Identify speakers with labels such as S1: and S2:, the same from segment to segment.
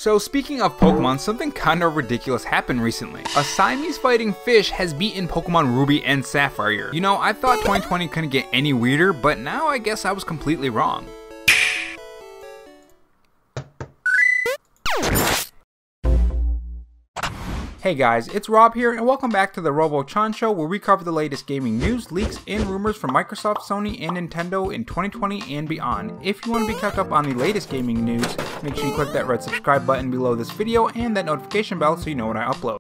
S1: So speaking of Pokemon, something kinda ridiculous happened recently. A Siamese fighting fish has beaten Pokemon Ruby and Sapphire. You know, I thought 2020 couldn't get any weirder, but now I guess I was completely wrong. Hey guys, it's Rob here, and welcome back to the Robo-chan Show, where we cover the latest gaming news, leaks, and rumors from Microsoft, Sony, and Nintendo in 2020 and beyond. If you want to be kept up on the latest gaming news, make sure you click that red subscribe button below this video and that notification bell so you know when I upload.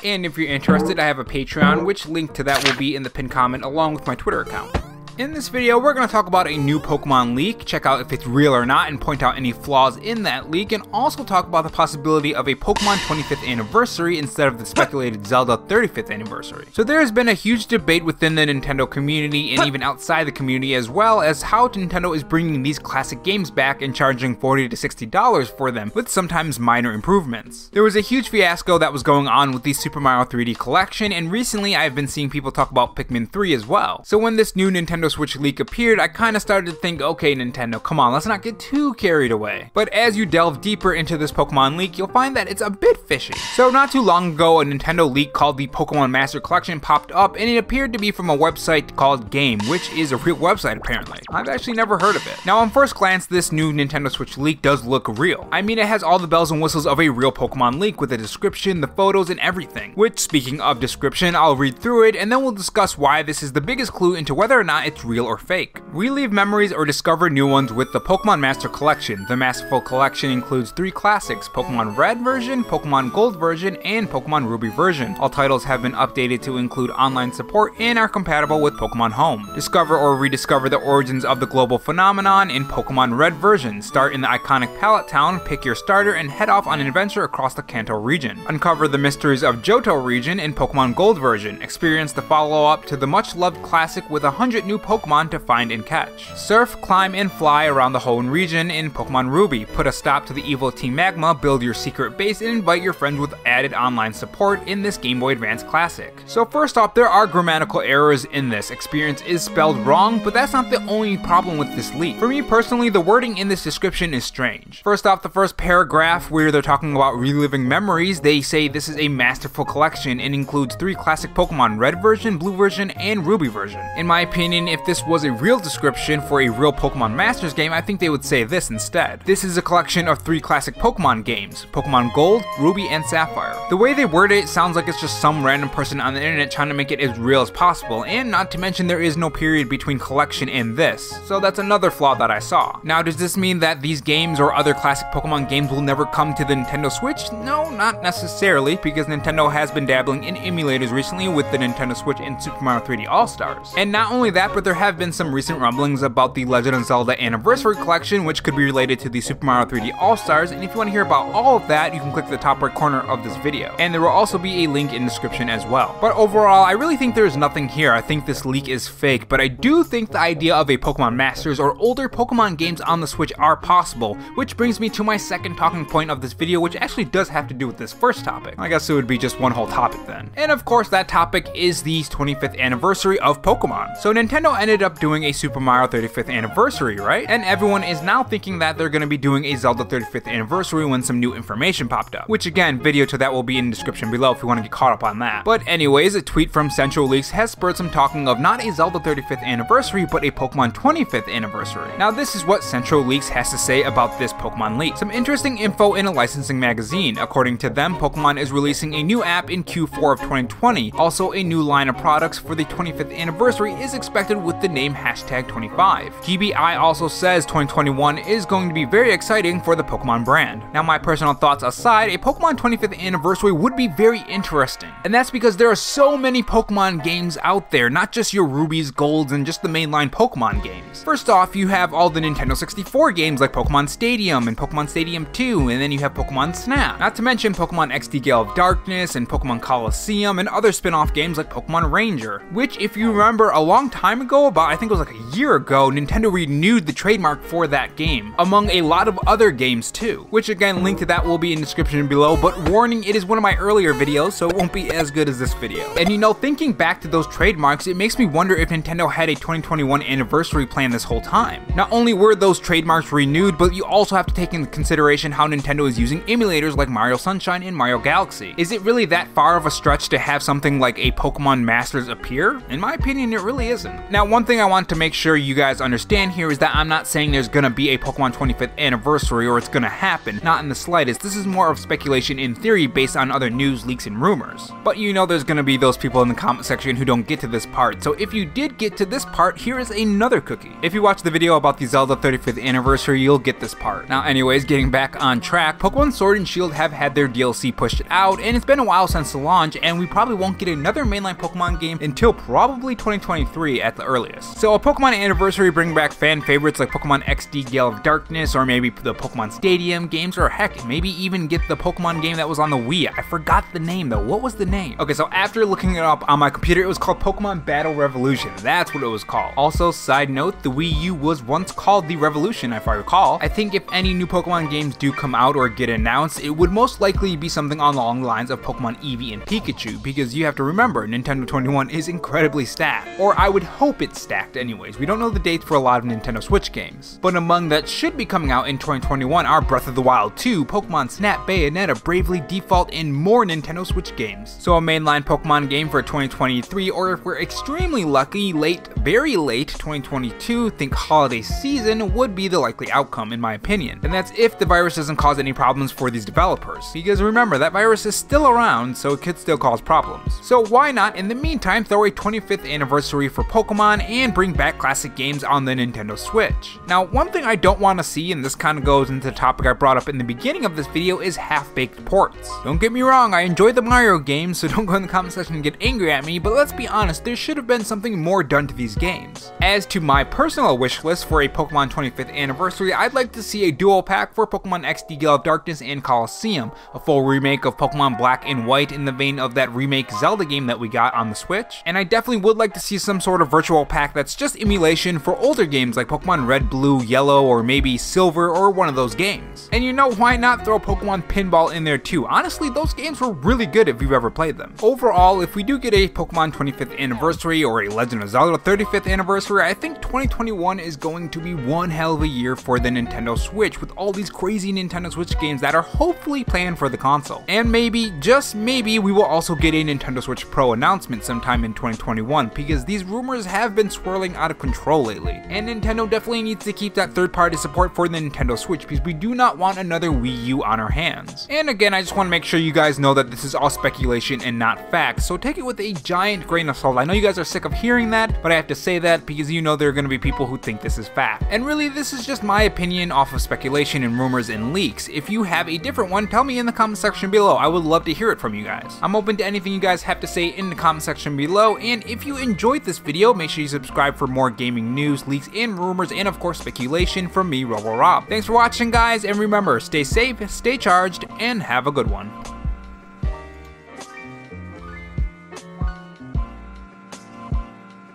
S1: And if you're interested, I have a Patreon, which link to that will be in the pinned comment along with my Twitter account. In this video, we're going to talk about a new Pokemon leak, check out if it's real or not, and point out any flaws in that leak, and also talk about the possibility of a Pokemon 25th anniversary instead of the speculated Zelda 35th anniversary. So there has been a huge debate within the Nintendo community, and even outside the community as well, as how Nintendo is bringing these classic games back and charging $40 to $60 for them, with sometimes minor improvements. There was a huge fiasco that was going on with the Super Mario 3D collection, and recently I've been seeing people talk about Pikmin 3 as well. So when this new Nintendo Switch leak appeared, I kinda started to think, okay Nintendo, come on, let's not get too carried away. But as you delve deeper into this Pokemon leak, you'll find that it's a bit fishy. So not too long ago, a Nintendo leak called the Pokemon Master Collection popped up, and it appeared to be from a website called Game, which is a real website apparently. I've actually never heard of it. Now on first glance, this new Nintendo Switch leak does look real. I mean, it has all the bells and whistles of a real Pokemon leak with the description, the photos, and everything. Which, speaking of description, I'll read through it, and then we'll discuss why this is the biggest clue into whether or not it's real or fake. Relive memories or discover new ones with the Pokemon Master Collection. The Masterful Collection includes 3 classics, Pokemon Red version, Pokemon Gold version, and Pokemon Ruby version. All titles have been updated to include online support and are compatible with Pokemon Home. Discover or rediscover the origins of the global phenomenon in Pokemon Red version. Start in the iconic Pallet Town, pick your starter, and head off on an adventure across the Kanto region. Uncover the mysteries of Johto region in Pokemon Gold version. Experience the follow-up to the much-loved classic with 100 new Pokemon to find and catch. Surf, climb, and fly around the Hoenn region in Pokemon Ruby. Put a stop to the evil Team Magma, build your secret base, and invite your friends with added online support in this Game Boy Advance classic. So first off, there are grammatical errors in this. Experience is spelled wrong, but that's not the only problem with this leak. For me personally, the wording in this description is strange. First off, the first paragraph where they're talking about reliving memories, they say this is a masterful collection and includes 3 classic Pokemon, Red version, Blue version, and Ruby version. In my opinion, if this was a real description for a real Pokemon Masters game, I think they would say this instead. This is a collection of 3 classic Pokemon games, Pokemon Gold, Ruby, and Sapphire. The way they word it sounds like it's just some random person on the internet trying to make it as real as possible, and not to mention there is no period between collection and this, so that's another flaw that I saw. Now does this mean that these games or other classic Pokemon games will never come to the Nintendo Switch? No, not necessarily, because Nintendo has been dabbling in emulators recently with the Nintendo Switch and Super Mario 3D All-Stars. And not only that, but there have been some recent rumblings about the Legend of Zelda Anniversary Collection, which could be related to the Super Mario 3D All-Stars, and if you want to hear about all of that, you can click the top right corner of this video. And there will also be a link in the description as well. But overall, I really think there's nothing here. I think this leak is fake, but I do think the idea of a Pokemon Masters or older Pokemon games on the Switch are possible, which brings me to my second talking point of this video, which actually does have to do with this first topic. I guess it would be just one whole topic then. And of course, that topic is the 25th anniversary of Pokemon. So Nintendo ended up doing a Super Mario 35th anniversary, right? And everyone is now thinking that they're gonna be doing a Zelda 35th anniversary when some new information popped up. Which again, video to that will be in the description below if you want to get caught up on that. But anyways, a tweet from Central Leaks has spurred some talking of not a Zelda 35th anniversary, but a Pokemon 25th anniversary. Now this is what Central Leaks has to say about this Pokemon leak. Some interesting info in a licensing magazine. According to them, Pokemon is releasing a new app in Q4 of 2020. Also, a new line of products for the 25th anniversary is expected with the name #25. GBI also says 2021 is going to be very exciting for the Pokemon brand. Now my personal thoughts aside, a Pokemon 25th anniversary would be very interesting. And that's because there are so many Pokemon games out there, not just your Rubies, Golds, and just the mainline Pokemon games. First off, you have all the Nintendo 64 games like Pokemon Stadium and Pokemon Stadium 2, and then you have Pokemon Snap. Not to mention Pokemon XD Gale of Darkness and Pokemon Coliseum and other spin-off games like Pokemon Ranger, which if you remember a long time ago, ago, I think it was like a year ago, Nintendo renewed the trademark for that game, among a lot of other games too, which again, link to that will be in the description below, but warning, it is one of my earlier videos, so it won't be as good as this video. And you know, thinking back to those trademarks, it makes me wonder if Nintendo had a 2021 anniversary plan this whole time. Not only were those trademarks renewed, but you also have to take into consideration how Nintendo is using emulators like Mario Sunshine and Mario Galaxy. Is it really that far of a stretch to have something like a Pokemon Masters appear? In my opinion, it really isn't. Now, one thing I want to make sure you guys understand here is that I'm not saying there's gonna be a Pokemon 25th anniversary or it's gonna happen, not in the slightest. This is more of speculation in theory based on other news, leaks, and rumors. But you know there's gonna be those people in the comment section who don't get to this part, so if you did get to this part, here is another cookie. If you watch the video about the Zelda 35th anniversary, you'll get this part. Now anyways, getting back on track, Pokemon Sword and Shield have had their DLC pushed out, and it's been a while since the launch, and we probably won't get another mainline Pokemon game until probably 2023 at the earliest. So a Pokemon anniversary bring back fan favorites like Pokemon XD Gale of Darkness, or maybe the Pokemon Stadium games, or heck, maybe even get the Pokemon game that was on the Wii. I forgot the name though. What was the name? Okay, so after looking it up on my computer, it was called Pokemon Battle Revolution. That's what it was called. Also, side note, the Wii U was once called the Revolution, if I recall. I think if any new Pokemon games do come out or get announced, it would most likely be something along the lines of Pokemon Eevee and Pikachu, because you have to remember, Nintendo 21 is incredibly stacked. Or I would hope it's stacked anyways. We don't know the dates for a lot of Nintendo Switch games. But among that should be coming out in 2021 are Breath of the Wild 2, Pokemon Snap, Bayonetta, Bravely Default, and more Nintendo Switch games. So a mainline Pokemon game for 2023, or if we're extremely lucky, very late 2022, think holiday season, would be the likely outcome in my opinion. And that's if the virus doesn't cause any problems for these developers. Because remember, that virus is still around, so it could still cause problems. So why not, in the meantime, throw a 25th anniversary for Pokemon and bring back classic games on the Nintendo Switch. Now, one thing I don't want to see, and this kind of goes into the topic I brought up in the beginning of this video, is half-baked ports. Don't get me wrong, I enjoy the Mario games, so don't go in the comment section and get angry at me, but let's be honest, there should have been something more done to these games. As to my personal wish list for a Pokemon 25th anniversary, I'd like to see a dual pack for Pokemon XD Gale of Darkness and Colosseum, a full remake of Pokemon Black and White in the vein of that remake Zelda game that we got on the Switch, and I definitely would like to see some sort of virtual pack that's just emulation for older games like Pokemon Red, Blue, Yellow, or maybe Silver, or one of those games. And you know, why not throw Pokemon Pinball in there too? Honestly, those games were really good if you've ever played them. Overall, if we do get a Pokemon 25th anniversary or a Legend of Zelda 35th anniversary, I think 2021 is going to be one hell of a year for the Nintendo Switch, with all these crazy Nintendo Switch games that are hopefully planned for the console. And maybe, just maybe, we will also get a Nintendo Switch Pro announcement sometime in 2021, because these rumors have been swirling out of control lately. And Nintendo definitely needs to keep that third-party support for the Nintendo Switch, because we do not want another Wii U on our hands. And again, I just want to make sure you guys know that this is all speculation and not facts, so take it with a giant grain of salt. I know you guys are sick of hearing that, but I have to say that because you know there are going to be people who think this is fact. And really, this is just my opinion off of speculation and rumors and leaks. If you have a different one, tell me in the comment section below. I would love to hear it from you guys. I'm open to anything you guys have to say in the comment section below, and if you enjoyed this video, make sure you subscribe for more gaming news, leaks, and rumors, and of course speculation from me, RoboRob. Thanks for watching, guys, and remember, stay safe, stay charged, and have a good one.